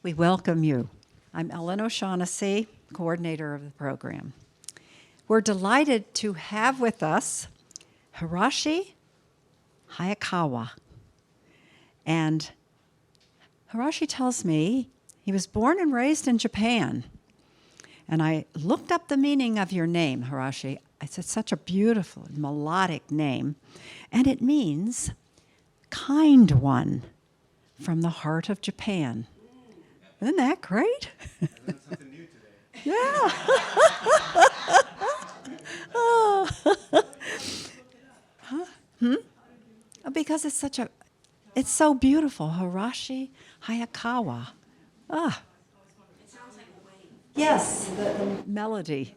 We welcome you. I'm Ellen O'Shaughnessy, coordinator of the program. We're delighted to have with us Hiroshi Hayakawa. And Hiroshi tells me he was born and raised in Japan. And I looked up the meaning of your name, Hiroshi. It's such a beautiful, melodic name. And it means kind one from the heart of Japan. Isn't that great? I learned something new today. Yeah. Oh. Huh? Because it's so beautiful. Hiroshi Hayakawa. Ah. It sounds like a wave. Yes, the melody.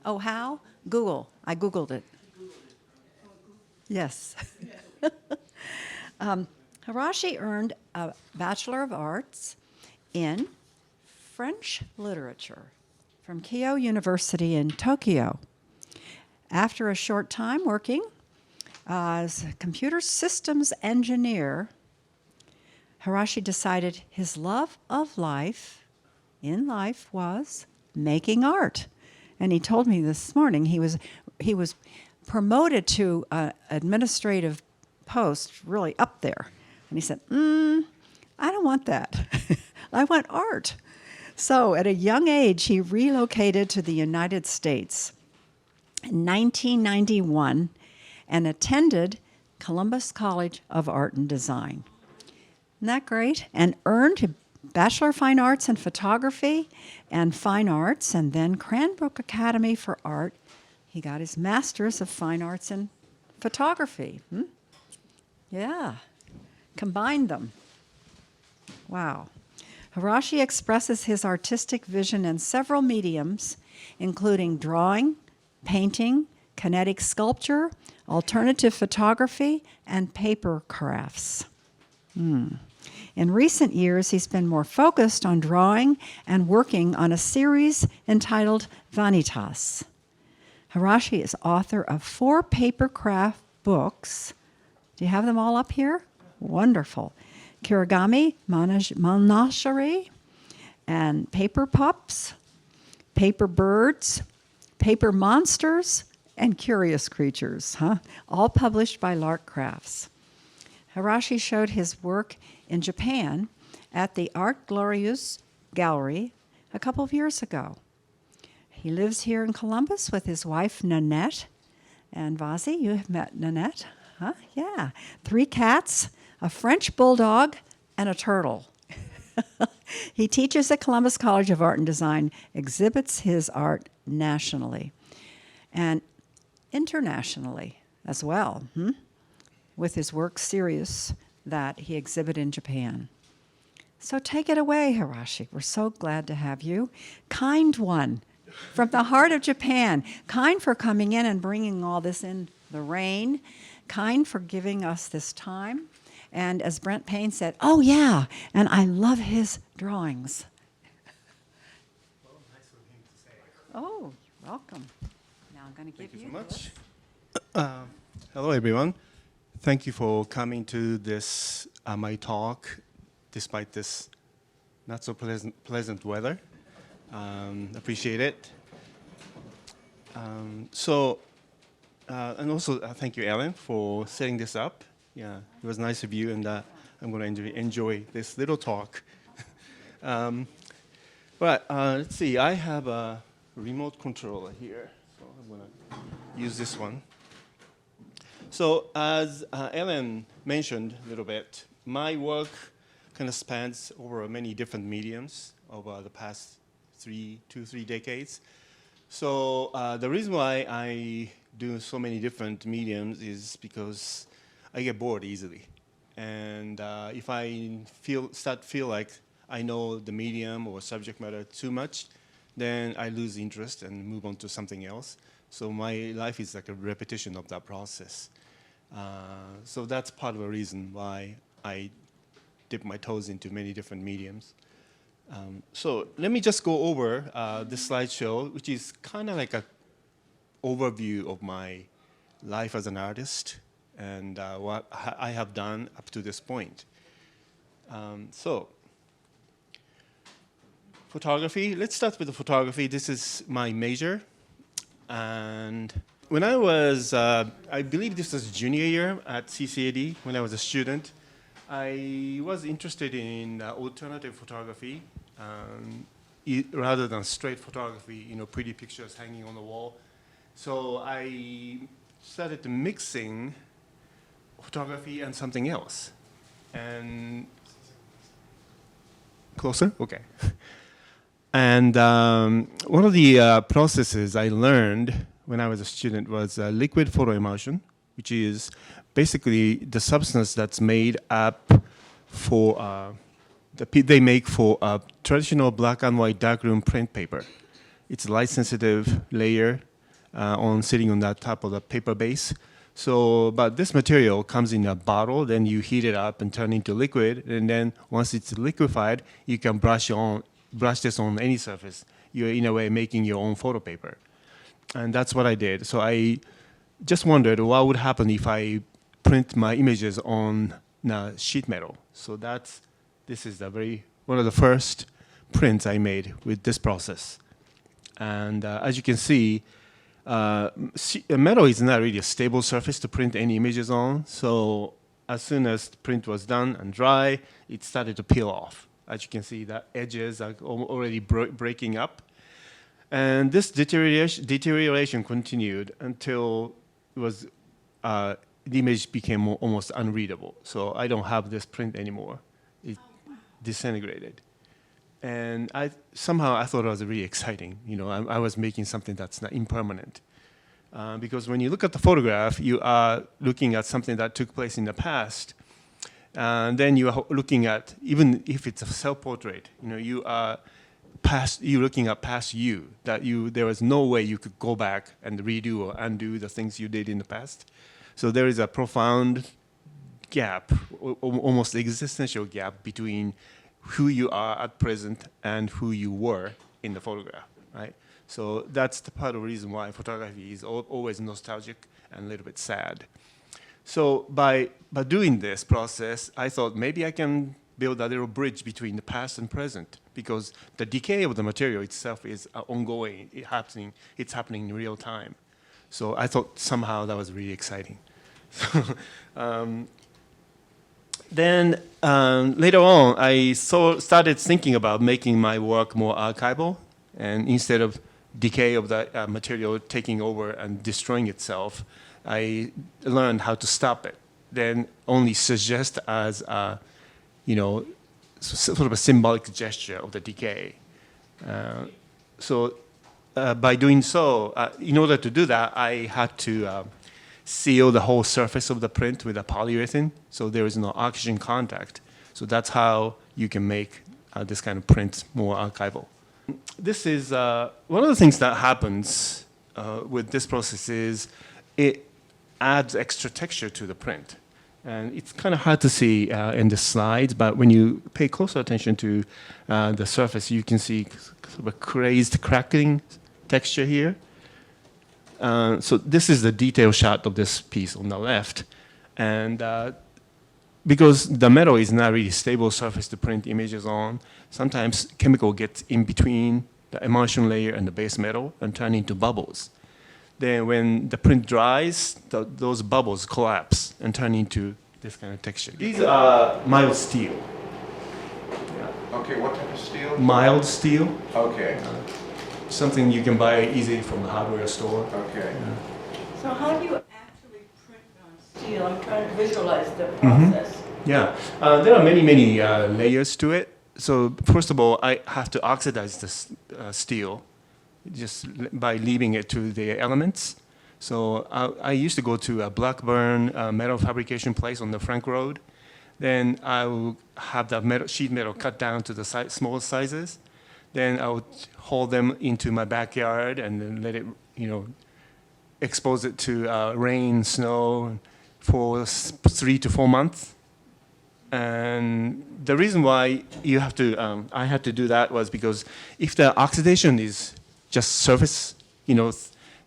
Oh, how? Google. I Googled it. Yes. Hiroshi earned a Bachelor of Arts in French Literature from Keio University in Tokyo. After a short time working as a computer systems engineer, Hiroshi decided his love of life in life was making art. And he told me this morning he was promoted to an administrative post really up there. And he said, I don't want that. I want art. So at a young age, he relocated to the United States in 1991 and attended Columbus College of Art and Design. Isn't that great? And earned a Bachelor of Fine Arts in Photography and Fine Arts, and then Cranbrook Academy for Art. He got his Master's of Fine Arts in Photography. Yeah, combined them. Wow. Hiroshi expresses his artistic vision in several mediums, including drawing, painting, kinetic sculpture, alternative photography, and paper crafts. In recent years, he's been more focused on drawing and working on a series entitled Vanitas. Hiroshi is author of 4 paper craft books. Do you have them all up here? Wonderful. Kirigami Menagerie, and Paper Pups, Paper Birds, Paper Monsters, and Curious Creatures, all published by Lark Crafts. Hiroshi showed his work in Japan at the Art Glorious Gallery a couple of years ago. He lives here in Columbus with his wife, Nanette. And Vazi, you have met Nanette, huh? Yeah. 3 cats, a French bulldog, and a turtle. He teaches at Columbus College of Art and Design, exhibits his art nationally and internationally as well, with his work series that he exhibited in Japan. So take it away, Hiroshi. We're so glad to have you. Kind one from the heart of Japan. Kind for coming in and bringing all this in the rain. Kind for giving us this time. And as Brent Payne said, oh yeah, and I love his drawings. Well, nice of him to say. Oh, welcome. Now I'm going to give Thank you you so this. much. Hello, everyone. Thank you for coming to this my talk, despite this not so pleasant weather. Appreciate it. And also thank you, Ellen, for setting this up. Yeah, it was nice of you, and I'm going to enjoy this little talk. But let's see, I have a remote controller here, so I'm going to use this one. So as Ellen mentioned a little bit, my work kind of spans over many different mediums over the past 3 decades. So the reason why I do so many different mediums is because I get bored easily. And if I start to feel like I know the medium or subject matter too much, then I lose interest and move on to something else. So my life is like a repetition of that process. So that's part of the reason why I dip my toes into many different mediums. So let me just go over this slideshow, which is kind of like an overview of my life as an artist and what I have done up to this point. So, photography. Let's start with the photography. This is my major. And when I was, I believe this was junior year at CCAD, when I was a student, I was interested in alternative photography rather than straight photography, pretty pictures hanging on the wall. So I started mixing photography and something else. And closer? Okay. And one of the processes I learned when I was a student was liquid photoemulsion, which is basically the substance that's made up for, they make for traditional black and white darkroom print paper. It's a light-sensitive layer sitting on that top of the paper base. So, but this material comes in a bottle, then you heat it up and turn into liquid, and then once it's liquefied, you can brush this on any surface. You're in a way making your own photo paper. And that's what I did. So I just wondered what would happen if I print my images on sheet metal. So this is one of the first prints I made with this process. And as you can see, metal is not really a stable surface to print any images on. So as soon as the print was done and dry, it started to peel off. As you can see, the edges are already breaking up. And this deterioration continued until the image became almost unreadable. So I don't have this print anymore. It disintegrated. And somehow I thought it was really exciting. I was making something that's not impermanent. Because when you look at the photograph, you are looking at something that took place in the past. And then you are looking at, even if it's a self-portrait, you're looking at past you, there was no way you could go back and redo or undo the things you did in the past. So there is a profound gap, almost existential gap between who you are at present and who you were in the photograph, right? So that's the part of the reason why photography is always nostalgic and a little bit sad. So by doing this process, I thought maybe I can build a little bridge between the past and present, because the decay of the material itself is ongoing. It's happening in real time. So I thought somehow that was really exciting. Then later on, I started thinking about making my work more archival, and instead of decay of the material taking over and destroying itself, I learned how to stop it. Then only suggest as sort of a symbolic gesture of the decay. By doing so, in order to do that, I had to seal the whole surface of the print with a polyurethane, so there is no oxygen contact. So that's how you can make this kind of print more archival. This is one of the things that happens with this process is it adds extra texture to the print. And it's kind of hard to see in the slides, but when you pay closer attention to the surface, you can see sort of a crazed crackling texture here. So this is the detail shot of this piece on the left. And because the metal is not really stable surface to print images on, sometimes chemical gets in between the emulsion layer and the base metal and turn into bubbles. Then when the print dries, those bubbles collapse and turn into this kind of texture. These are mild steel. Yeah. Okay, what type of steel? Mild steel. Okay. Something you can buy easily from the hardware store. Okay. So how do you actually print on steel? I'm trying to visualize the process. Yeah, there are many layers to it. So first of all, I have to oxidize this steel just by leaving it to the elements. So I used to go to a Blackburn metal fabrication place on the Frank Road. Then I will have the sheet metal cut down to the small sizes. Then I would haul them into my backyard and then let it, expose it to rain, snow for 3 to 4 months. And the reason why I had to do that was because if the oxidation is just surface,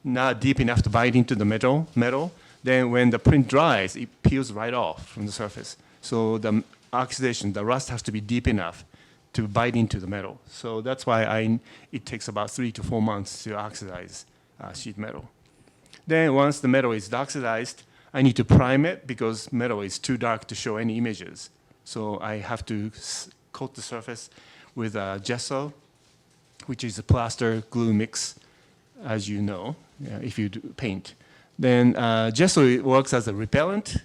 not deep enough to bite into the metal, then when the print dries, it peels right off from the surface. So the oxidation, the rust has to be deep enough to bite into the metal. So that's why it takes about 3 to 4 months to oxidize sheet metal. Then once the metal is oxidized, I need to prime it because metal is too dark to show any images. So I have to coat the surface with gesso, which is a plaster glue mix, as you know, if you do paint. Then gesso works as a repellent.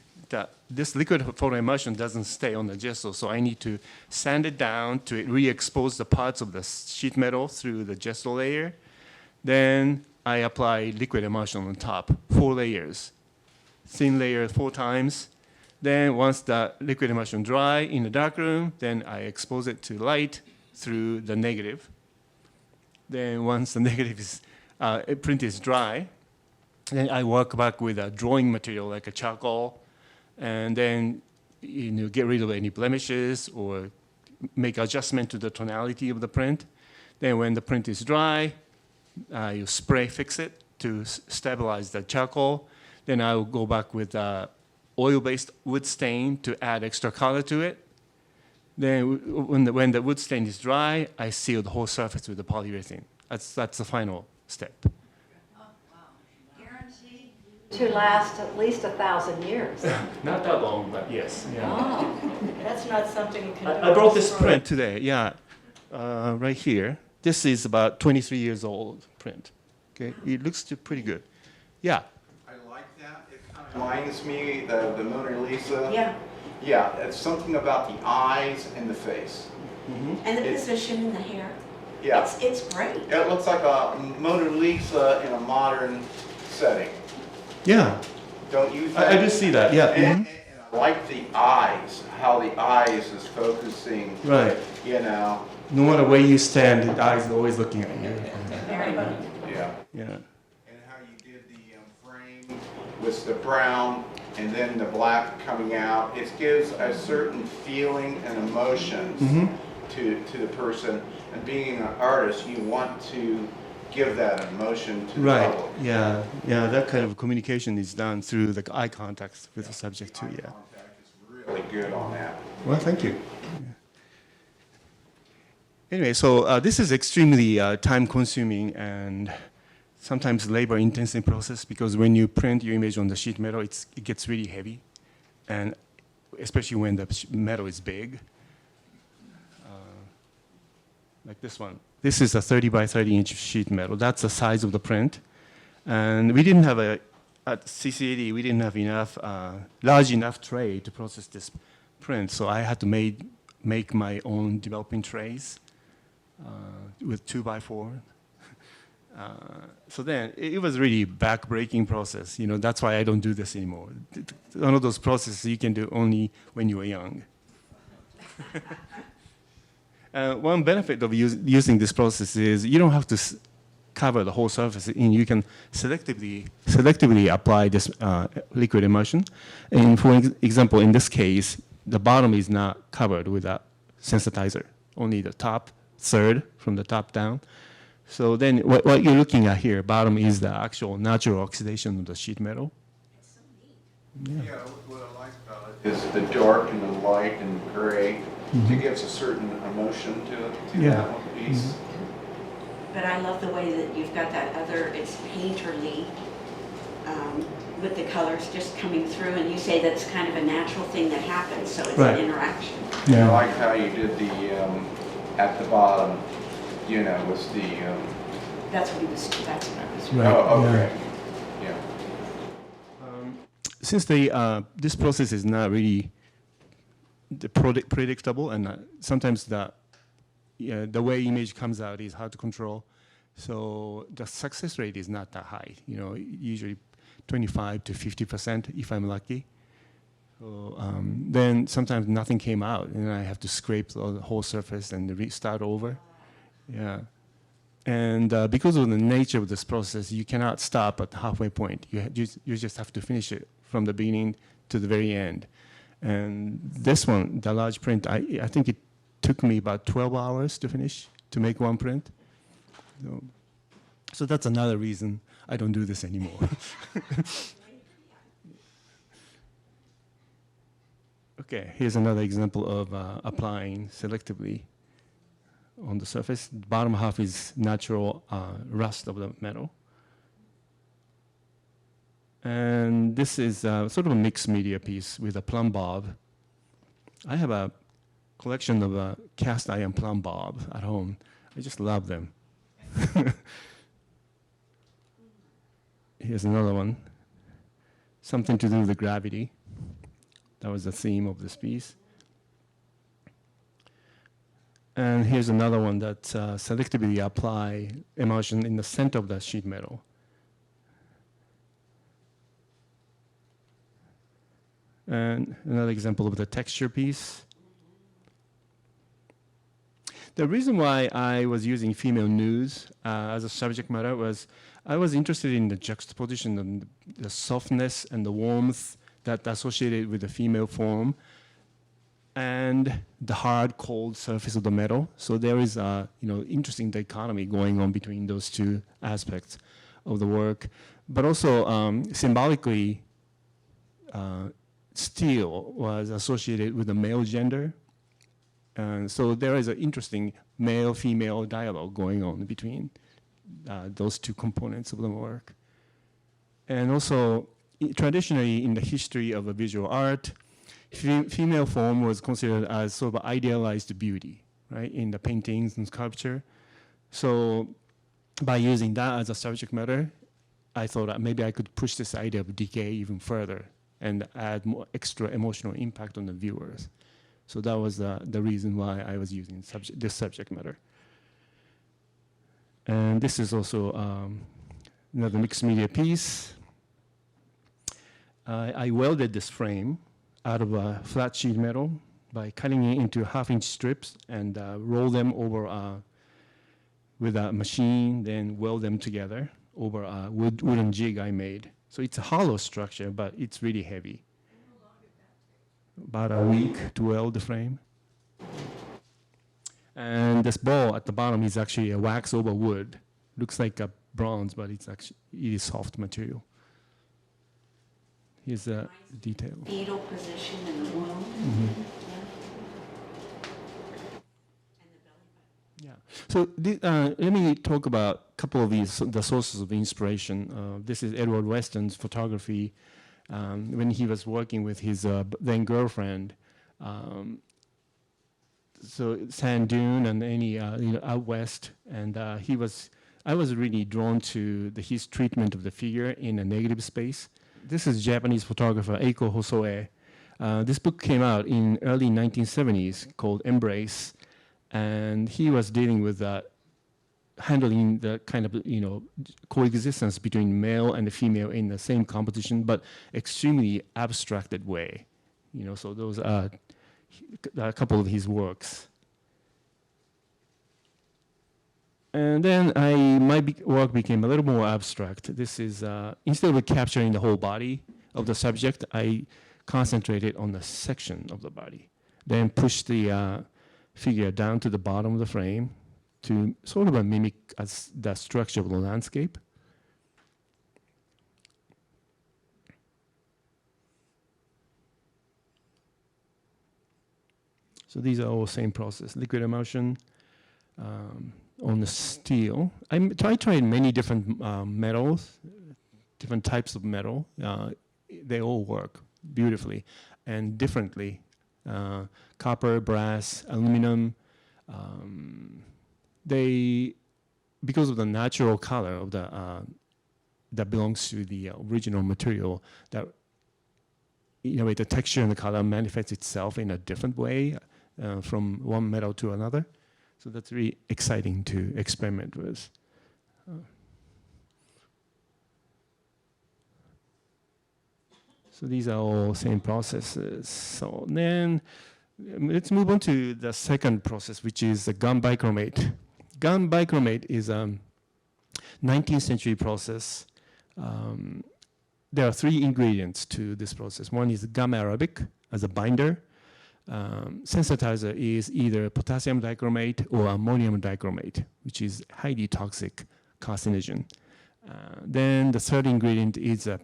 This liquid photoemulsion doesn't stay on the gesso, so I need to sand it down to re-expose the parts of the sheet metal through the gesso layer. Then I apply liquid emulsion on top, 4 layers. Thin layer 4 times. Then once the liquid emulsion dry in the darkroom, then I expose it to light through the negative. Then once the negative print is dry, then I work back with a drawing material like a charcoal, and then get rid of any blemishes or make adjustment to the tonality of the print. Then when the print is dry, you spray fix it to stabilize the charcoal. Then I will go back with oil-based wood stain to add extra color to it. Then when the wood stain is dry, I seal the whole surface with the polyurethane. That's the final step. To last at least 1,000 years. Not that long, but yes. Yeah. Oh, that's not something you can do. I brought this print today, yeah, right here. This is about 23 years old print. Okay, it looks pretty good. Yeah. I like that. It kind of reminds me of the Mona Lisa. Yeah, Yeah, it's something about the eyes and the face. and the It- position in the hair. Yeah, It's great. it looks like a Mona Lisa in a modern setting. Yeah, Don't you think? I do see that, yeah. And I like the eyes, how the eyes is focusing. Right. You know, No matter where you stand, the eyes are always looking at you. Very good. yeah. Yeah. And how you did the frame with the brown and then the black coming out. It gives a certain feeling and emotions to the person. And being an artist, you want to give that emotion to the Right. public. Yeah. Yeah. That kind of communication is done through the eye contact with the subject too. Eye Yeah. contact is really good on that. Well, thank you. Anyway, so this is extremely time-consuming and sometimes labor-intensive process because when you print your image on the sheet metal, it gets really heavy, and especially when the metal is big, like this one. This is a 30 by 30 inch sheet metal. That's the size of the print, and we didn't have at CCAD we didn't have enough large enough tray to process this print, so I had to make my own developing trays with 2x4. So then it was really back-breaking process. You know, that's why I don't do this anymore. One of those processes you can do only when you are young. One benefit of using this process is you don't have to cover the whole surface, and you can selectively apply this liquid emulsion. And for example, in this case, the bottom is not covered with a sensitizer, only the top third from the top down. So then what you're looking at here, bottom is the actual natural oxidation of the sheet metal. Yeah, what I like about it is the dark and the light and gray. It gives a certain emotion to Yeah. that one piece. But I love the way that you've got that other, it's painterly, with the colors just coming through, and you say that's kind of a natural thing that happens, so it's Right. an interaction. And I like how you did the, at the bottom, you know, with the, That's what I was. Right, oh, yeah. okay. Yeah. Since this process is not really predictable, and sometimes the way image comes out is hard to control, so the success rate is not that high. You know, usually 25 to 50% if I'm lucky. So then sometimes nothing came out, and I have to scrape the whole surface and restart over. Yeah. And because of the nature of this process, you cannot stop at the halfway point. You just have to finish it from the beginning to the very end. And this one, the large print, I think it took me about 12 hours to finish, to make one print. So that's another reason I don't do this anymore. Okay, here's another example of applying selectively on the surface. The bottom half is natural rust of the metal. And this is sort of a mixed media piece with a plumb bob. I have a collection of cast iron plumb bob at home. I just love them. Here's another one. Something to do with the gravity. That was the theme of this piece. And here's another one that selectively apply emulsion in the center of the sheet metal. And another example of the texture piece. The reason why I was using female nudes as a subject matter was I was interested in the juxtaposition and the softness and the warmth that associated with the female form and the hard, cold surface of the metal. So there is a interesting dichotomy going on between those two aspects of the work. But also symbolically, steel was associated with the male gender. So there is an interesting male-female dialogue going on between those two components of the work. And also, traditionally in the history of visual art, female form was considered as sort of idealized beauty, right, in the paintings and sculpture. So by using that as a subject matter, I thought that maybe I could push this idea of decay even further and add more extra emotional impact on the viewers. So that was the reason why I was using this subject matter. And this is also another mixed media piece. I welded this frame out of a flat sheet metal by cutting it into half-inch strips and roll them over with a machine, then weld them together over a wooden jig I made. So it's a hollow structure, but it's really heavy. About a week to weld the frame. And this ball at the bottom is actually a wax over wood. Looks like a bronze, but it is soft material. Here's the detail. Fetal position in the womb. Mm-hmm. Yeah. Yeah. So let me talk about a couple of the sources of inspiration. This is Edward Weston's photography when he was working with his then girlfriend. So sand dune and any out west, and I was really drawn to his treatment of the figure in a negative space. This is Japanese photographer Eiko Hosoe. This book came out in early 1970s called Embrace, and he was dealing with handling the kind of coexistence between male and female in the same composition, but extremely abstracted way. So those are a couple of his works. And then my work became a little more abstract. This is, instead of capturing the whole body of the subject, I concentrated on the section of the body. Then pushed the figure down to the bottom of the frame to sort of mimic the structure of the landscape. So these are all same process, liquid emulsion on the steel. I tried many different metals, different types of metal. They all work beautifully and differently. Copper, brass, aluminum. Because of the natural color of that belongs to the original material, that the texture and the color manifests itself in a different way from one metal to another. So that's really exciting to experiment with. So these are all same processes. So then let's move on to the second process, which is the gum bichromate. Gum bichromate is a 19th century process. There are three ingredients to this process. One is gum arabic as a binder. Sensitizer is either potassium dichromate or ammonium dichromate, which is highly toxic carcinogen. Then the third ingredient is a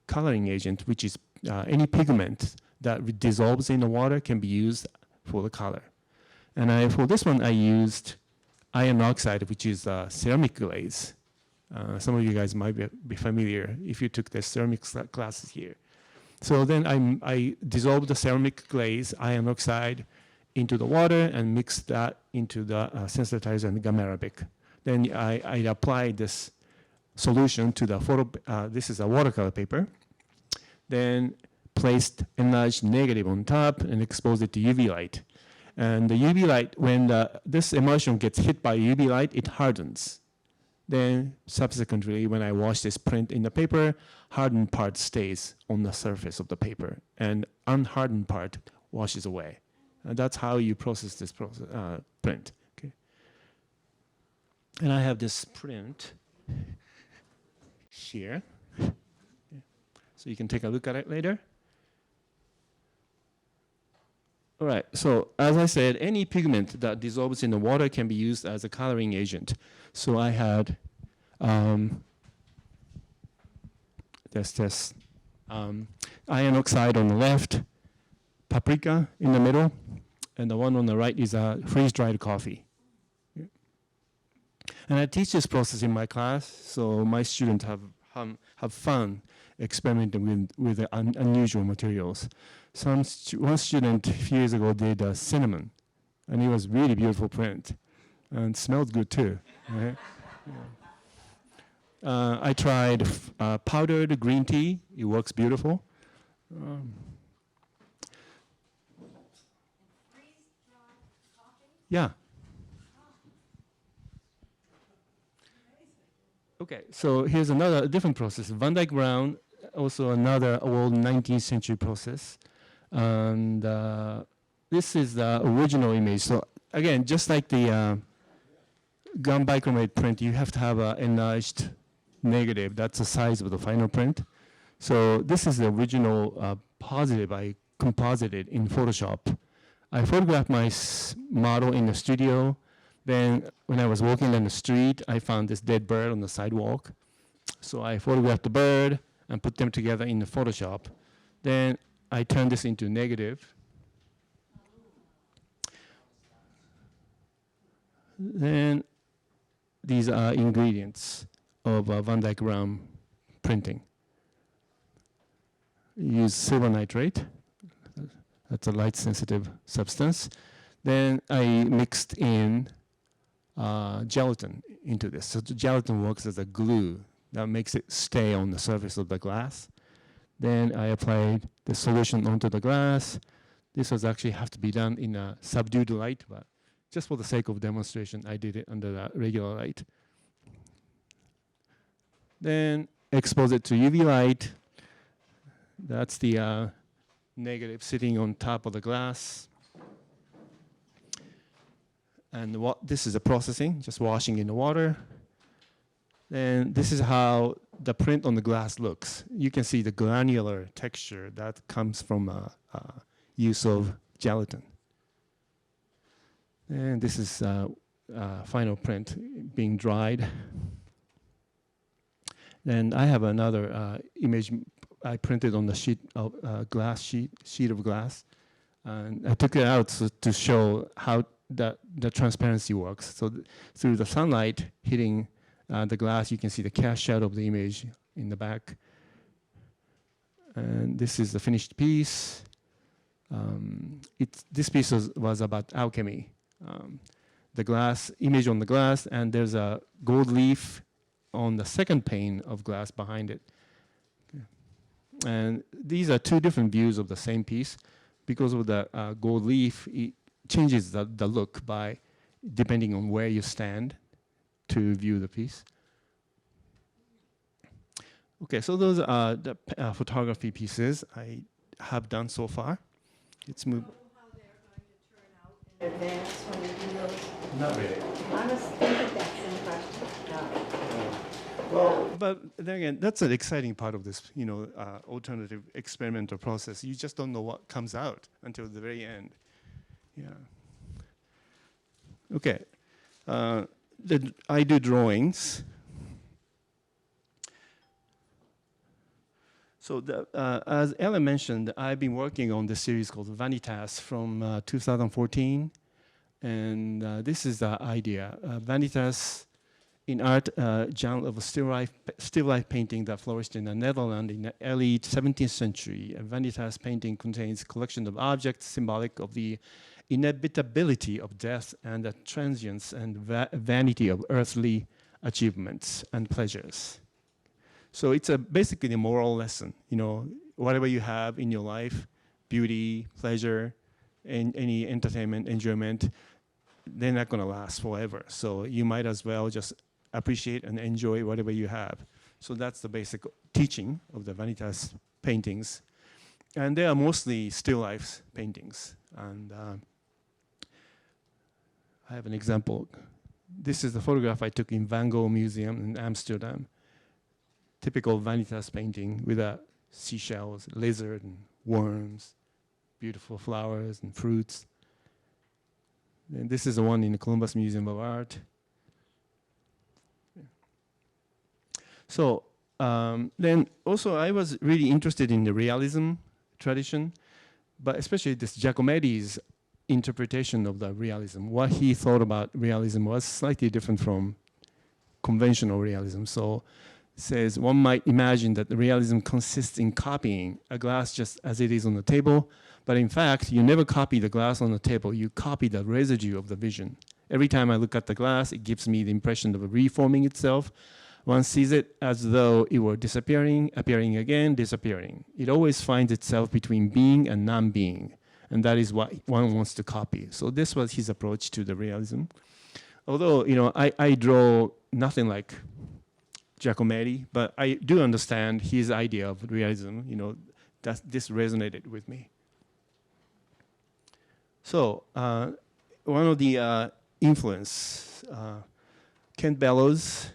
coloring agent, which is any pigment that dissolves in the water can be used for the color. And for this one, I used iron oxide, which is ceramic glaze. Some of you guys might be familiar if you took the ceramics classes here. So then I dissolved the ceramic glaze, iron oxide, into the water and mixed that into the sensitizer and gamma Arabic. Then I applied this solution to the this is a watercolor paper. Then placed enlarged negative on top and exposed it to UV light. And the UV light, when this emulsion gets hit by UV light, it hardens. Then subsequently, when I wash this print in the paper, hardened part stays on the surface of the paper, and unhardened part washes away. And that's how you process this print. Okay. And I have this print here. So you can take a look at it later. All right, so as I said, any pigment that dissolves in the water can be used as a coloring agent. So I had this iron oxide on the left, paprika in the middle, and the one on the right is freeze-dried coffee. Yeah. And I teach this process in my class, so my students have fun experimenting with unusual materials. One student a few years ago did cinnamon, and it was really beautiful print, and smelled good too. Right? Yeah. I tried powdered green tea. It works beautiful. Yeah. Okay, so here's another different process. Van Dyke Brown, also another old 19th century process. And this is the original image. So again, just like the gum bichromate print, you have to have an enlarged negative. That's the size of the final print. So this is the original positive I composited in Photoshop. I photographed my model in the studio. Then when I was walking down the street, I found this dead bird on the sidewalk. So I photographed the bird and put them together in the Photoshop. Then I turned this into negative. Then these are ingredients of Van Dyke Brown printing. Use silver nitrate. That's a light-sensitive substance. Then I mixed in gelatin into this. So the gelatin works as a glue that makes it stay on the surface of the glass. Then I applied the solution onto the glass. This was actually have to be done in a subdued light, but just for the sake of demonstration, I did it under the regular light. Then expose it to UV light. That's the negative sitting on top of the glass. And this is the processing, just washing in the water. And this is how the print on the glass looks. You can see the granular texture that comes from use of gelatin. And this is final print being dried. Then I have another image I printed on the sheet of sheet of glass. And I took it out to show how the transparency works. So through the sunlight hitting the glass, you can see the cast shadow of the image in the back. And this is the finished piece. This piece was about alchemy. The glass, image on the glass, and there's a gold leaf on the second pane of glass behind it. Okay. And these are two different views of the same piece. Because of the gold leaf, it changes the look by depending on where you stand to view the piece. Okay, so those are the photography pieces I have done so far. Let's move. How they're going to turn out in advance when you do those? Not really. I was thinking that's interesting. Well, but then again, that's an exciting part of this, alternative experimental process. You just don't know what comes out until the very end. Yeah. Okay. I do drawings. So as Ellen mentioned, I've been working on this series called Vanitas from 2014. And this is the idea. Vanitas in art, genre of still life painting that flourished in the Netherlands in the early 17th century. Vanitas painting contains a collection of objects symbolic of the inevitability of death and the transience and vanity of earthly achievements and pleasures. So it's basically a moral lesson. You know, whatever you have in your life, beauty, pleasure, and any entertainment, enjoyment, they're not going to last forever. So you might as well just appreciate and enjoy whatever you have. So that's the basic teaching of the Vanitas paintings. And they are mostly still life paintings. And I have an example. This is the photograph I took in Van Gogh Museum in Amsterdam. Typical Vanitas painting with seashells, lizard and worms, beautiful flowers and fruits. And this is the one in the Columbus Museum of Art. So then also I was really interested in the realism tradition, but especially this Giacometti's interpretation of the realism. What he thought about realism was slightly different from conventional realism. So it says one might imagine that the realism consists in copying a glass just as it is on the table, but in fact, you never copy the glass on the table, you copy the residue of the vision. Every time I look at the glass, it gives me the impression of reforming itself. One sees it as though it were disappearing, appearing again, disappearing. It always finds itself between being and non-being, and that is what one wants to copy. So this was his approach to the realism. Although, you know, I draw nothing like Giacometti, but I do understand his idea of realism. You know, that this resonated with me. So one of the influence, Kent Bellows.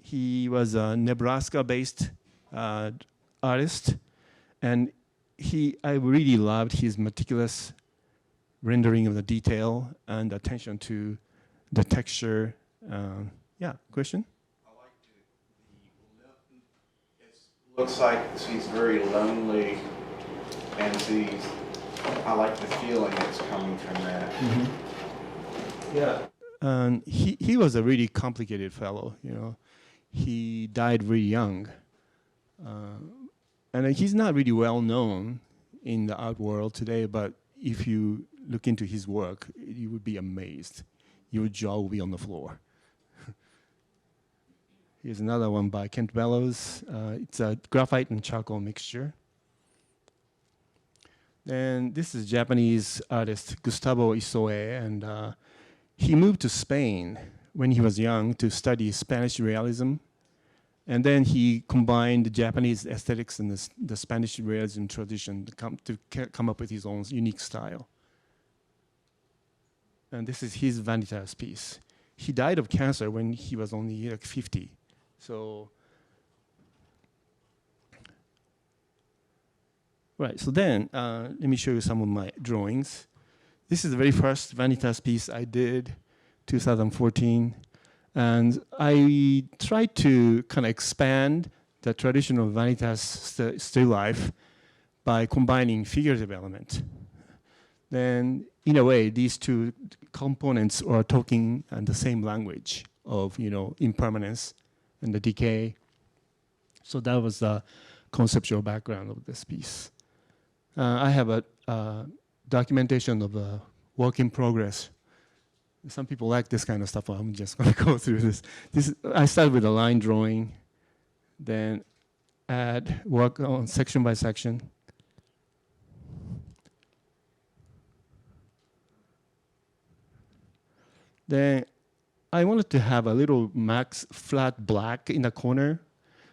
He was a Nebraska-based artist, and I really loved his meticulous rendering of the detail and attention to the texture. Yeah, question? I like it looks like she's very lonely, and I like the feeling that's coming from that. Mm-hmm. Yeah. And he was a really complicated fellow, you know. He died very young. And he's not really well known in the art world today, but if you look into his work, you would be amazed. Your jaw will be on the floor. Here's another one by Kent Bellows. It's a graphite and charcoal mixture. Then this is Japanese artist Gustavo Isoe, and he moved to Spain when he was young to study Spanish realism. And then he combined the Japanese aesthetics and the Spanish realism tradition to come up with his own unique style. And this is his Vanitas piece. He died of cancer when he was only like 50. So, right, so then let me show you some of my drawings. This is the very first Vanitas piece I did, 2014. And I tried to kind of expand the traditional Vanitas still life by combining figurative element. Then, in a way, these two components are talking in the same language of, you know, impermanence and the decay. So that was the conceptual background of this piece. I have a documentation of a work in progress. Some people like this kind of stuff. I'm just going to go through this. I started with a line drawing, then work on section by section. Then I wanted to have a little max flat black in the corner,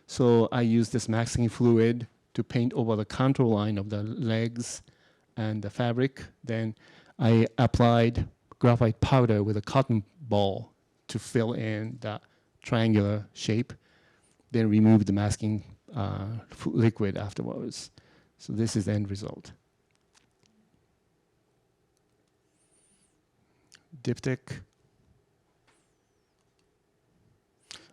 so I used this masking fluid to paint over the contour line of the legs and the fabric. Then I applied graphite powder with a cotton ball to fill in that triangular shape, then remove the masking liquid afterwards. So this is the end result. Diptych.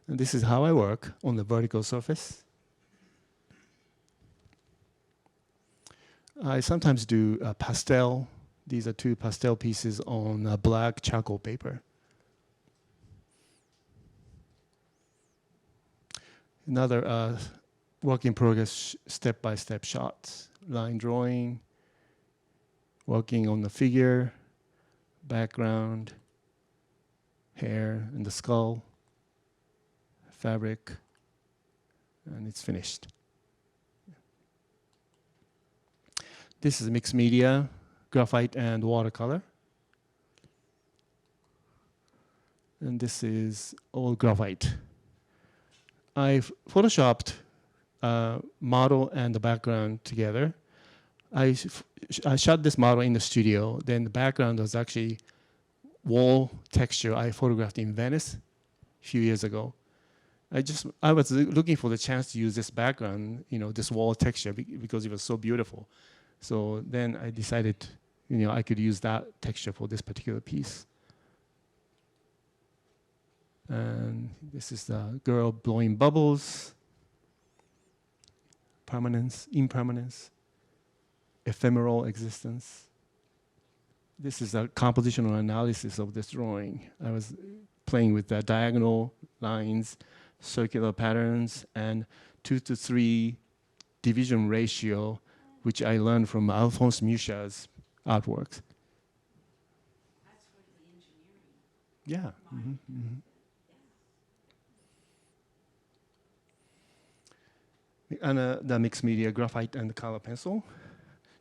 And this is how I work on the vertical surface. I sometimes do pastel. These are 2 pastel pieces on black charcoal paper. Another work in progress step-by-step shots. Line drawing, working on the figure, background, hair and the skull, fabric, and it's finished. This is mixed media, graphite and watercolor. And this is all graphite. I've photoshopped model and the background together. I shot this model in the studio. Then the background was actually wall texture I photographed in Venice a few years ago. I was looking for the chance to use this background, this wall texture because it was so beautiful. So then I decided, I could use that texture for this particular piece. And this is the girl blowing bubbles, permanence, impermanence, ephemeral existence. This is a compositional analysis of this drawing. I was playing with the diagonal lines, circular patterns, and 2:3 division ratio, which I learned from Alphonse Mucha's artworks. That's sort of the engineering. Yeah. And the mixed media graphite and the color pencil,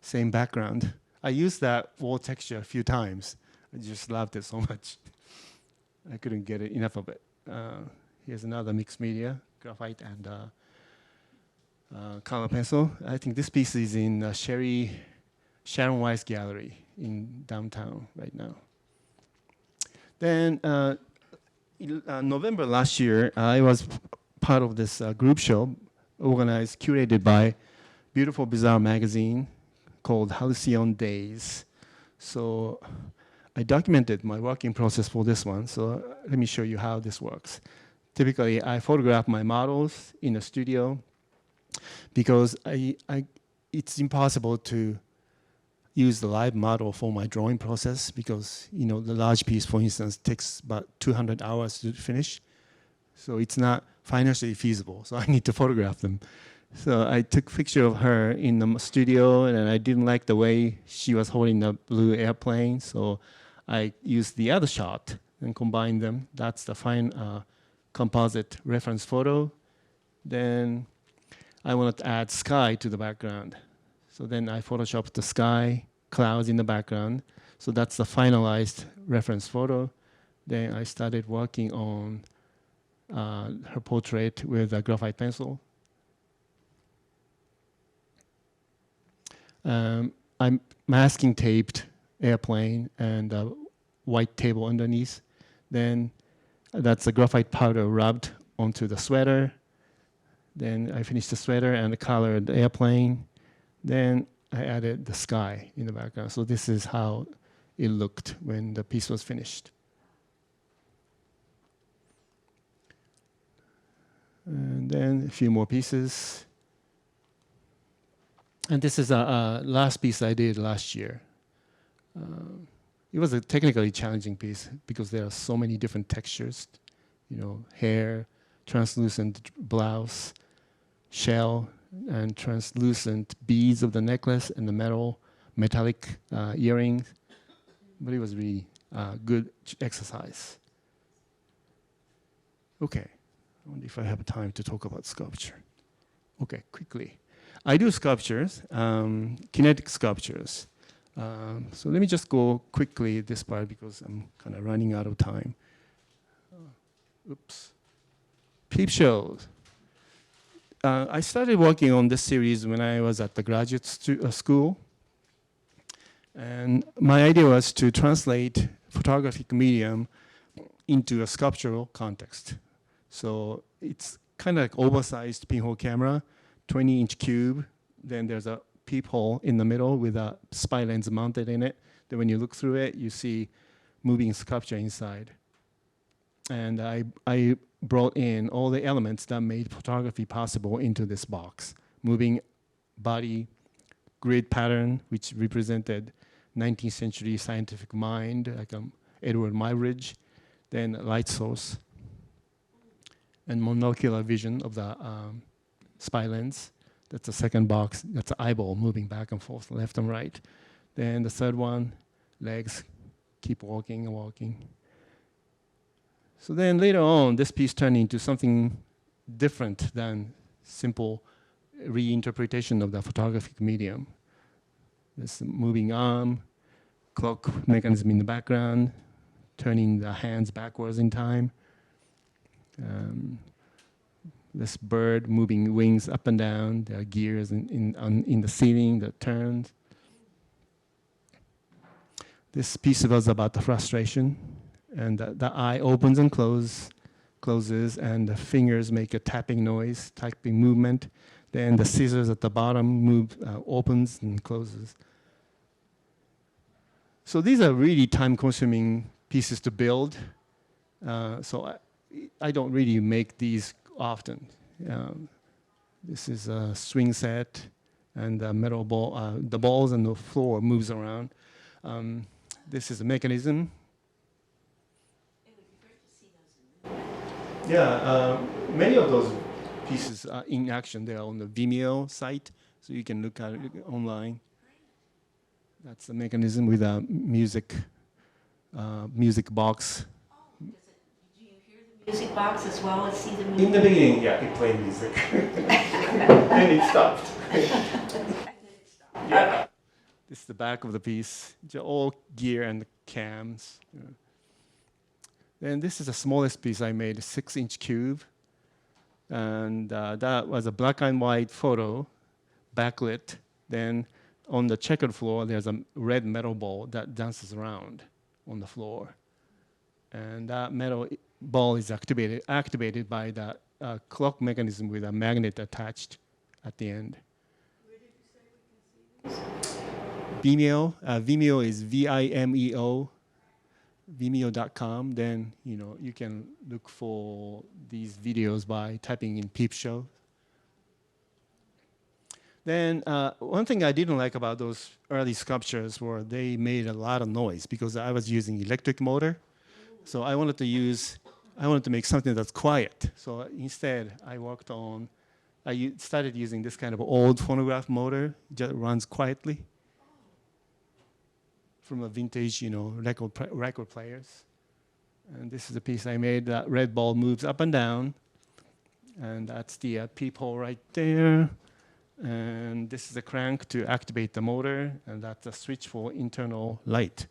same background. I used that wall texture a few times. I just loved it so much. I couldn't get enough of it. Here's another mixed media, graphite and color pencil. I think this piece is in Sharon Weiss Gallery in downtown right now. Then in November last year, I was part of this group show organized, curated by Beautiful Bizarre magazine called Halcyon Days. So I documented my working process for this one. So let me show you how this works. Typically, I photograph my models in the studio because it's impossible to use the live model for my drawing process because the large piece, for instance, takes about 200 hours to finish. So it's not financially feasible. So I need to photograph them. So I took a picture of her in the studio, and I didn't like the way she was holding the blue airplane. So I used the other shot and combined them. That's the fine composite reference photo. Then I wanted to add sky to the background. So then I photoshopped the sky, clouds in the background. So that's the finalized reference photo. Then I started working on her portrait with a graphite pencil. I masking taped airplane and a white table underneath. Then that's the graphite powder rubbed onto the sweater. Then I finished the sweater and the colored airplane. Then I added the sky in the background. So this is how it looked when the piece was finished. And then a few more pieces. And this is a last piece I did last year. It was a technically challenging piece because there are so many different textures, hair, translucent blouse, shell, and translucent beads of the necklace and the metallic earrings. But it was really good exercise. Okay, I wonder if I have time to talk about sculpture. Okay, quickly. I do sculptures, kinetic sculptures. So let me just go quickly this part because I'm kind of running out of time. Oops. Peep shows. I started working on this series when I was at the graduate school. And my idea was to translate photographic medium into a sculptural context. So it's kind of like oversized pinhole camera, 20-inch cube. Then there's a peephole in the middle with a spy lens mounted in it. Then when you look through it, you see moving sculpture inside. And I brought in all the elements that made photography possible into this box. Moving body, grid pattern, which represented 19th century scientific mind, like Edward Myridge, then light source, and monocular vision of the spy lens. That's the second box. That's the eyeball moving back and forth, left and right. Then the third one, legs keep walking and walking. So then later on, this piece turned into something different than simple reinterpretation of the photographic medium. This moving arm, clock mechanism in the background, turning the hands backwards in time. This bird moving wings up and down. There are gears in the ceiling that turns. This piece was about the frustration, and the eye opens and closes, and the fingers make a tapping noise, tapping movement. Then the scissors at the bottom opens and closes. So these are really time-consuming pieces to build. So I don't really make these often. This is a swing set, and the metal ball, the balls and the floor moves around. This is a mechanism. It would be great to see those in the Yeah, many of those pieces are in action. They are on the Vimeo site, so you can look at it online. That's the mechanism with a music box. Do you hear the music box as well as see the movie? In the beginning, yeah, it played music. Then it stopped. Yeah. This is the back of the piece. All gear and cams. Yeah. Then this is the smallest piece I made, a 6-inch cube. And that was a black and white photo, backlit. Then on the checkered floor, there's a red metal ball that dances around on the floor. And that metal ball is activated by the clock mechanism with a magnet attached at the end. Where did you say we can see this? Vimeo, Vimeo is Vimeo, Vimeo.com. Then you can look for these videos by typing in Peep Show. Then one thing I didn't like about those early sculptures were they made a lot of noise because I was using electric motor. So I wanted to make something that's quiet. So instead, I started using this kind of old phonograph motor that runs quietly from a vintage, record players. And this is a piece I made. That red ball moves up and down, and that's the peephole right there. And this is a crank to activate the motor, and that's a switch for internal light.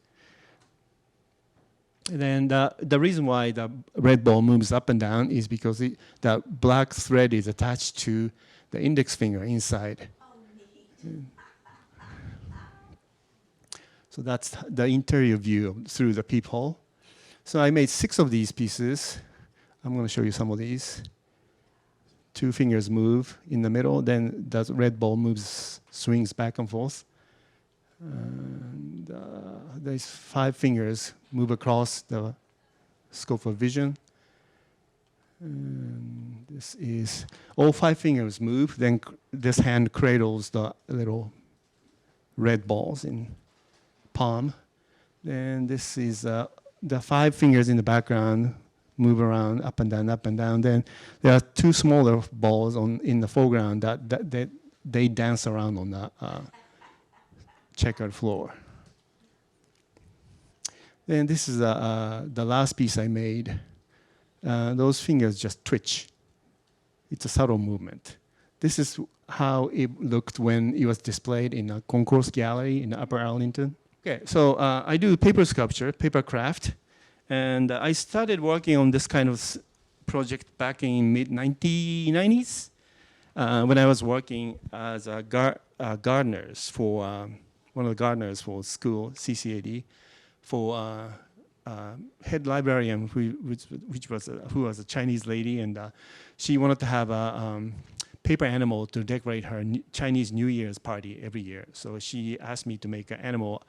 And then the reason why the red ball moves up and down is because the black thread is attached to the index finger inside. So that's the interior view through the peephole. So I made 6 of these pieces. I'm going to show you some of these. 2 fingers move in the middle, then the red ball swings back and forth. And these 5 fingers move across the scope of vision. And this is, all 5 fingers move, then this hand cradles the little red balls in palm. Then this is the 5 fingers in the background move around up and down, up and down. Then there are 2 smaller balls in the foreground that they dance around on the checkered floor. Then this is the last piece I made. Those fingers just twitch. It's a subtle movement. This is how it looked when it was displayed in a concourse gallery in Upper Arlington. Okay, so I do paper sculpture, paper craft, and I started working on this kind of project back in mid-1990s when I was working as a gardeners for one of the gardeners for school, CCAD, for head librarian who was a Chinese lady, and she wanted to have a paper animal to decorate her Chinese New Year's party every year. So she asked me to make an animal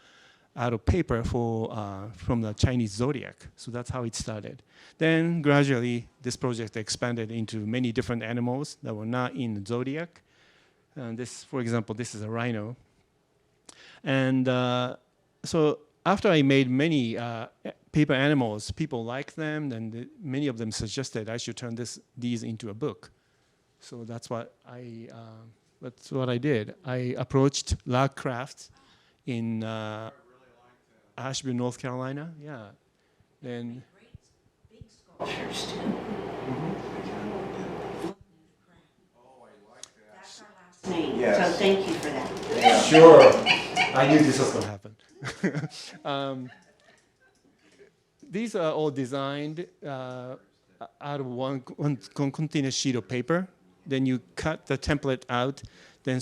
out of paper from the Chinese zodiac. So that's how it started. Then gradually, this project expanded into many different animals that were not in the zodiac. And this, for example, this is a rhino. And so after I made many paper animals, people liked them, and many of them suggested I should turn these into a book. So that's what I did. I approached Log Crafts in Asheville, North Carolina. Yeah. Then Sculptures too. That's our last name, Yes. so thank you for that. sure. I knew this was going to happen. These are all designed out of one continuous sheet of paper. Then you cut the template out. Then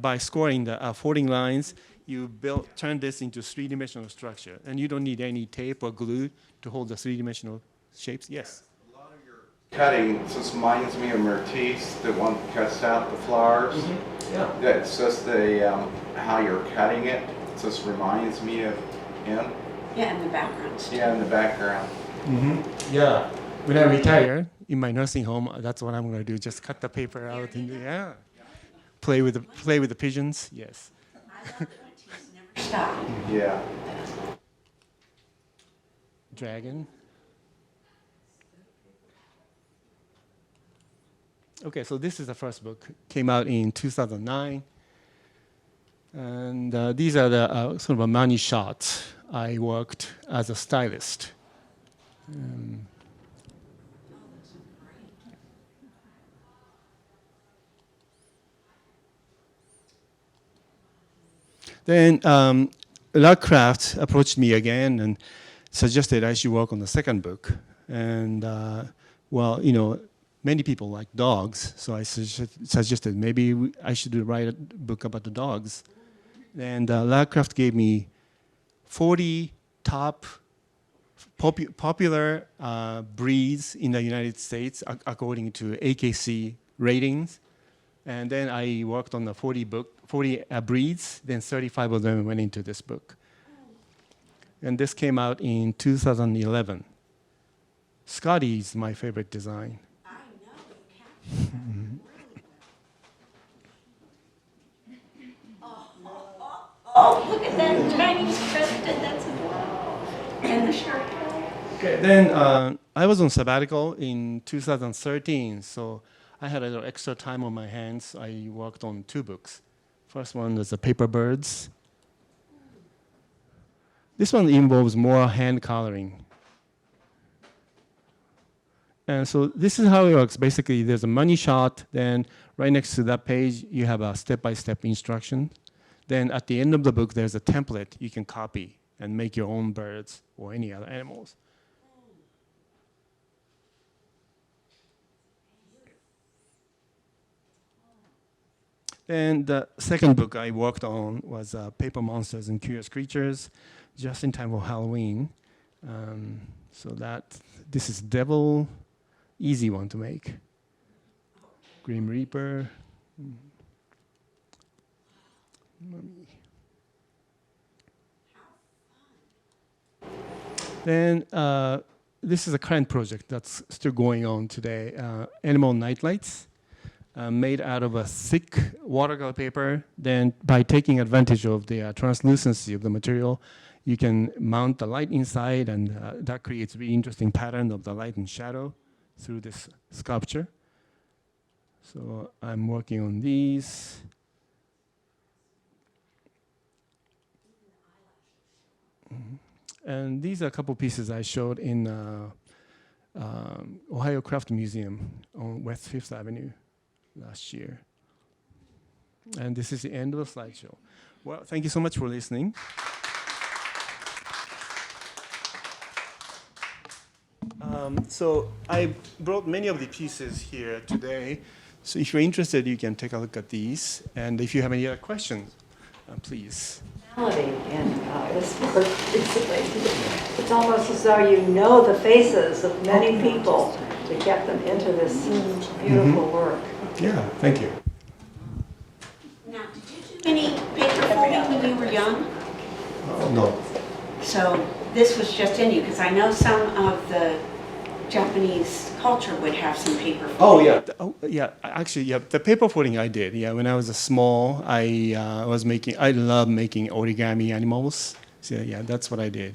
by scoring the folding lines, you turn this into three-dimensional structure. And you don't need any tape or glue to hold the three-dimensional shapes. Yes? A lot of your cutting just reminds me of Matisse, the one that cuts out the flowers. Yeah. That's just how you're cutting it. It just reminds me of him. Yeah, in the background. Yeah, in the background. Yeah. When I retire in my nursing home, that's what I'm going to do. Just cut the paper out and play with the pigeons. Yes. I love that Matisse never stopped. Yeah. Dragon. Okay, so this is the first book. Came out in 2009. And these are the sort of a money shots. I worked as a stylist. Then Lovecraft approached me again and suggested I should work on the second book. And many people like dogs, so I suggested maybe I should write a book about the dogs. And Lovecraft gave me 40 top popular breeds in the United States according to AKC ratings. And then I worked on the 40 breeds, then 35 of them went into this book. And this came out in 2011. Scotty is my favorite design. I know, you captured Oh, look at that Chinese crested, that's wow. And the shirt. Okay, then I was on sabbatical in 2013, so I had a little extra time on my hands. I worked on 2 books. First one was the Paper Birds. This one involves more hand coloring. And so this is how it works. Basically, there's a money shot. Then right next to that page, you have a step-by-step instruction. Then at the end of the book, there's a template you can copy and make your own birds or any other animals. And the second book I worked on was Paper Monsters and Curious Creatures, just in time for Halloween. So this is Devil, easy one to make. Grim Reaper. Mummy. Then this is a current project that's still going on today. Animal nightlights. Made out of a thick watercolor paper. Then by taking advantage of the translucency of the material, you can mount the light inside, and that creates a really interesting pattern of the light and shadow through this sculpture. So I'm working on these. And these are a couple pieces I showed in Ohio Craft Museum on West 5th Avenue last year. And this is the end of the slideshow. Well, thank you so much for listening. So I brought many of the pieces here today. So if you're interested, you can take a look at these. And if you have any other questions, please. In this work, it's almost as though you know the faces of many people to get them into this beautiful work. Yeah, thank you. Now, did you do any paper folding when you were young? No. So this was just in you, because I know some of the Japanese culture would have some paper folding. Oh yeah. Actually, yeah. The paper folding I did. Yeah, when I was small, I love making origami animals. So yeah, that's what I did.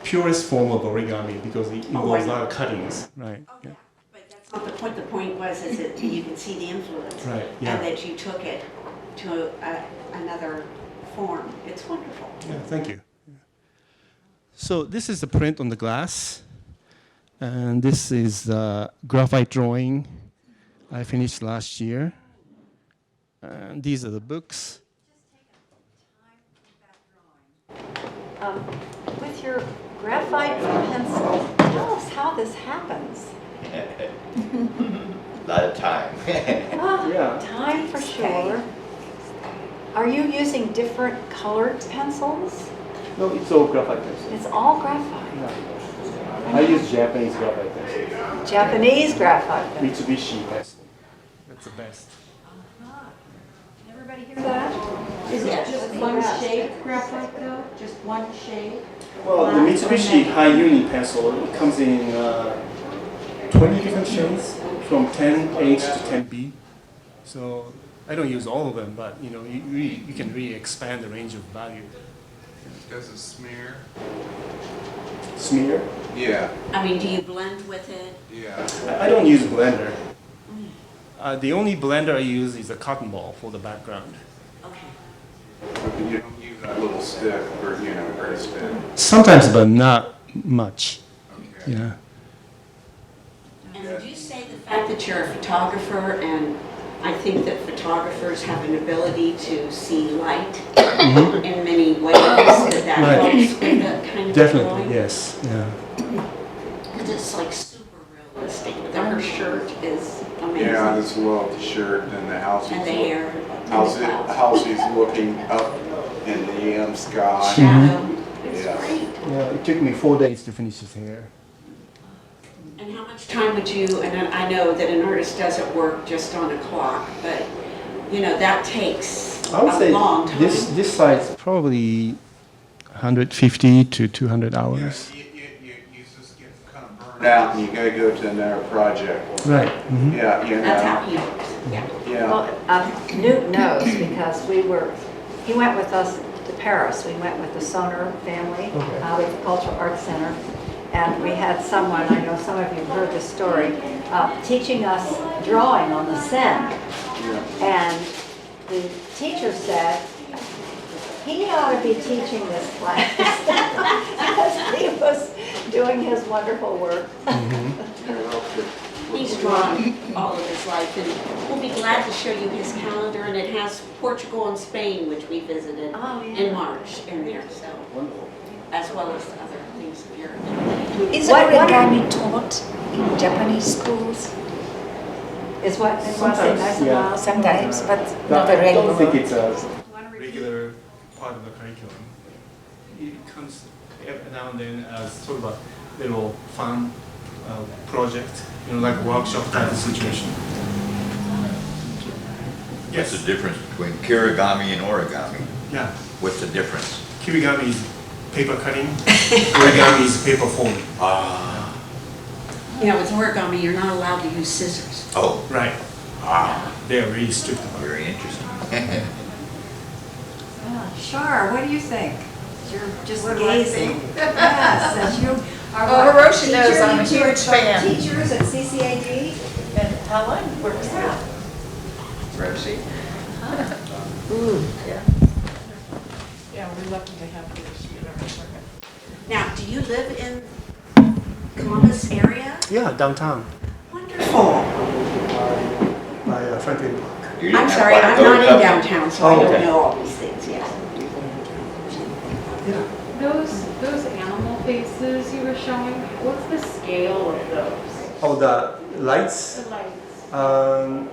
Purest form of origami because it involves a lot of cuttings, right? Oh, Yeah. yeah. But that's not the point. The point was is that you can see the influence. Right, yeah. And that you took it to another form. It's wonderful. Yeah, thank you. So this is the print on the glass, and this is the graphite drawing I finished last year. And these are the books. With your graphite pencil, tell us how this happens. A lot of time. Ah, time for sure. Are you using different colored pencils? No, it's all graphite pencil. It's all graphite. I use Japanese graphite pencil. Japanese graphite pencil. Mitsubishi pencil. That's the best. Everybody hear that? Is it Yes. just one shade of graphite though? Just one shade? Well, the Mitsubishi High Uni pencil, it comes in 20 different shades from 10H to 10B. So I don't use all of them, but you can really expand the range of value. Does it smear? Smear? Yeah, I mean, do you blend with it? yeah. I don't use a blender. The only blender I use is a cotton ball for the background. Okay. You don't use that little stick or, gray stick. Sometimes, but not much. Okay. Yeah. And would you say the fact that you're a photographer, and I think that photographers have an ability to see light in many ways, that Right. helps with that kind of Definitely, drawing? yes. Yeah. Because it's like super realistic. Her shirt is amazing. Yeah, I just love the shirt and the house. And the hair. How she's looking up in the sky. Shadow. It's Yeah. great. Yeah, it took me 4 days to finish his hair. And how much time would you, and I know that an artist doesn't work just on a clock, but, that takes I would a say long time. this size probably 150 to 200 Yeah, hours. you just get kind of burned out and you gotta go to another project. Right. Mhm. Yeah, That's how he works, yeah. Yeah. Well, Newt knows because he went with us to Paris. We went with the Soner family Okay. out of the Cultural Arts Center. And we had someone, I know some of you have heard this story, teaching us drawing on the Seine. And the teacher said, he ought to be teaching this class because he was doing his wonderful work. He's drawn all of his life, and we'll be glad to show you his calendar, and it has Portugal and Spain, which we visited Oh, yeah. in March in there, so, as well as other things of Europe. Is What- what- origami taught in Japanese schools? Is what? They want to say Sometimes, nice and yeah. loud? Sometimes, but But not a I don't regular. think it's a regular part of the curriculum. It comes every now and then as sort of a little fun project, like a workshop type of situation. What's the difference between kirigami and origami? Yeah. What's the difference? Kirigami is paper cutting. Origami is paper folding. With origami, you're not allowed to use scissors. Oh, Right. They are really strict about it. very interesting. Shar, what do you think? You're just What do I gazing. think? Yes, as you are. Oh, what, Hiroshi knows teacher? I'm a You two are huge fan. Teachers at CCAD? And Helen works there. Roshi. Yeah. Yeah, we're lucky to have Hiroshi in our department. Now, do you live in Columbus area? Yeah, downtown. Wonderful. By Franklin Park. You didn't I'm have sorry, one of I'm those not in up- downtown, so I Oh, don't okay. know all these things, yes. Those animal faces you were showing, what's the scale of those? Oh, the lights? The lights.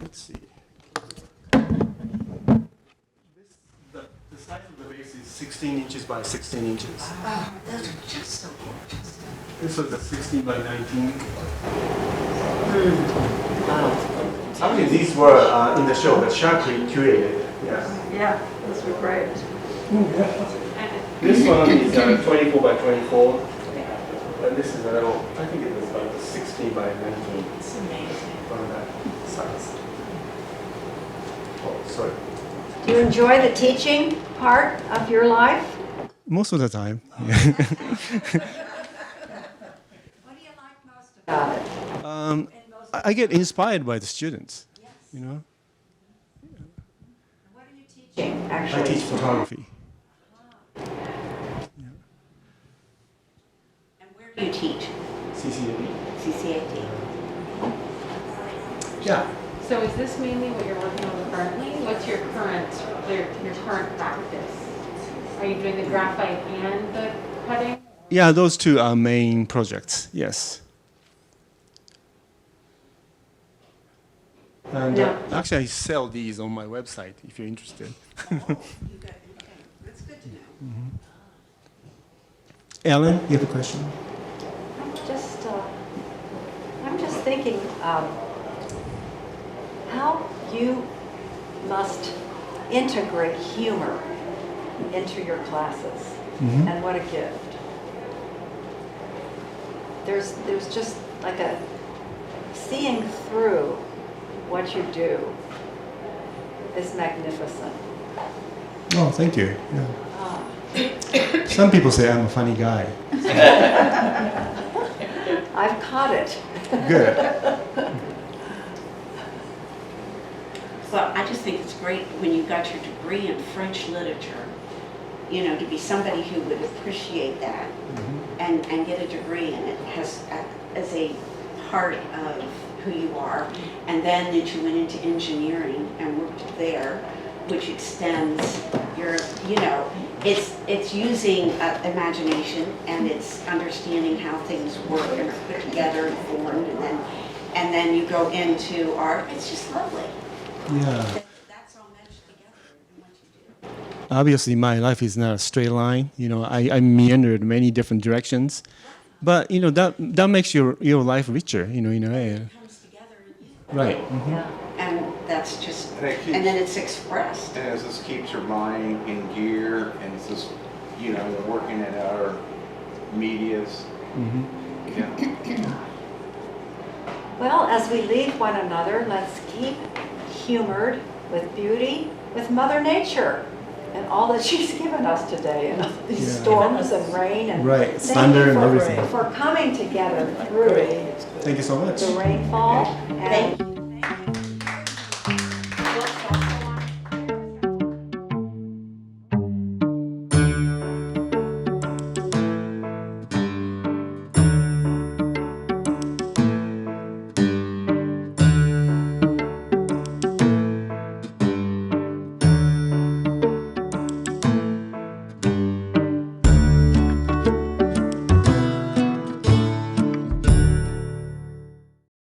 Let's see. The size of the vase is 16 inches by 16 inches. Oh, those are just so gorgeous. This was a 16 by 19. Actually, these were in the show that Shankly curated. Yeah. Yeah, those were great. This one is 24 by 24. this is a little, I think it was about 16 by 19 It's amazing. on that size. Oh, sorry. Do you enjoy the teaching part of your life? Most of the time. What do you like most about it? I get inspired by the students, you know. What are you teaching, I actually? teach photography. And where do you teach? CCAD. CCAD. Yeah. So is this mainly what you're working on currently? What's your current practice? Are you doing the graphite and the cutting? Yeah, those two are main projects, yes. And actually, I sell these on my website if you're interested. That's good to know. Ellen, you have a question? I'm just thinking how you must integrate humor into your classes, and what a gift. There's just like a seeing through what you do is magnificent. Oh, thank you. Yeah. Some people say I'm a funny guy. I've caught it. Good. Well, I just think it's great when you got your degree in French literature, you know, to be somebody who would appreciate that and get a degree in it as a part of who you are. And then that you went into engineering and worked there, which extends your, you know, it's using imagination and it's understanding how things work and are put together and formed, and then you go into art. It's just lovely. Yeah. That's all meshed together in what you do. Obviously, my life is not a straight line. You know, I meandered many different directions, but you know that makes your life richer. You know, in a way. It comes together in you. Right. Yeah. And that's just, And it keeps- and then it's expressed. And as this keeps your mind in gear, and it's just, you know, working in our medias. Yeah. Well, as we leave one another, let's keep humored with beauty, with Mother Nature, and all that she's given us today, and these Yeah. storms and rain and Right. thank Thunder you and for, everything. for coming together through Thank you so much. the rainfall and Thank you.